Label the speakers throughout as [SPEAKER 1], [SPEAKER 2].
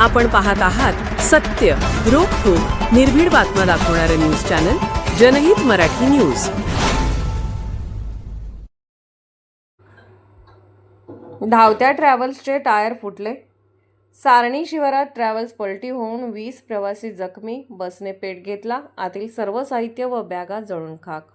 [SPEAKER 1] आपण पाहत आहात सत्य, रोखठोक, निर्भीड बातम्या दाखवणारे न्यूज चॅनल जनहित मराठी न्यूज।
[SPEAKER 2] धावत्या ट्रॅव्हल्सचे टायर फुटले। सारणी शिवारात ट्रॅव्हल्स पलटी होऊन 20 प्रवासी जखमी। बसने पेट घेतला। आतील सर्व साहित्य व बॅगा जळून खाक।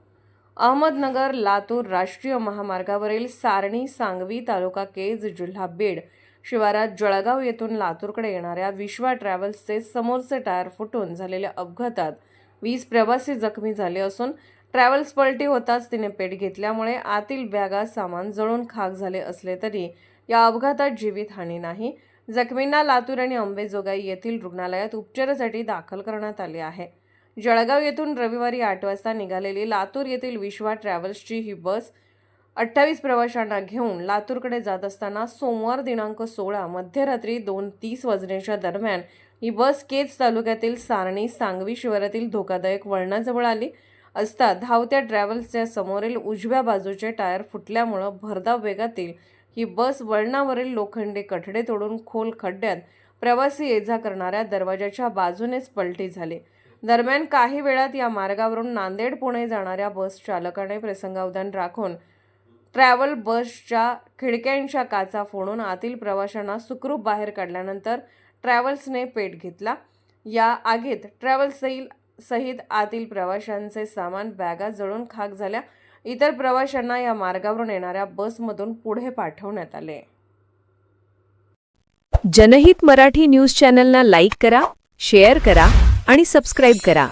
[SPEAKER 2] अहमदनगर लातूर राष्ट्रीय महामार्गावरील सारणी सांगवी तालुका केज जिल्हा बीड शिवारात जळगाव येथून लातूरकडे येणाऱ्या विश्वा ट्रॅव्हल्सचे समोरचे टायर फुटून झालेल्या अपघातात 20 प्रवासी जखमी झाले असून ट्रॅव्हल्स पलटी होताच तिने पेट घेतल्यामुळे आतील बॅगा सामान जळून खाक झाले असले तरी या अपघातात जीवितहानी नाही। जखमींना लातूर आणि अंबेजोगाई येथील रुग्णालयात उपचारासाठी दाखल करण्यात आले आहे। जळगाव येथून रविवारी 8 वाजता निघालेली लातूर येथील विश्वा ट्रॅव्हल्सची ही बस 28 प्रवाशांना घेऊन लातूरकडे जात असताना सोमवार दिनांक 16 मध्यरात्री 2:30 वाजण्याच्या दरम्यान ही बस केज तालुक्यातील सारणी सांगवी शिवारातील धोकादायक वळणाजवळ आली असता धावत्या ट्रॅव्हल्सच्या समोरील उजव्या बाजूचे टायर फुटल्यामुळे भरधाव वेगातील ही बस वळणावरील लोखंडी कठडे तोडून खोल खड्ड्यात प्रवासी ये-जा करणाऱ्या दरवाजाच्या बाजूनेच पलटी झाली। दरम्यान काही वेळात या मार्गावरून नांदेड पुणे जाणाऱ्या बस चालकाने प्रसंगावधान राखून ट्रॅव्हल बसच्या खिडक्यांच्या काचा फोडून आतील प्रवाशांना सुखरूप बाहेर काढल्यानंतर ट्रॅव्हल्सने पेट घेतला। या आगीत ट्रॅव्हल्स सहित आतील प्रवाशांचे सामान बॅगा जळून खाक झाल्या। इतर प्रवाशांना या मार्गावरून येणाऱ्या बसमधून पुढे पाठवण्यात आले।
[SPEAKER 1] जनहित मराठी न्यूज चॅनलला लाईक करा, शेअर करा आणि सबस्क्राइब करा।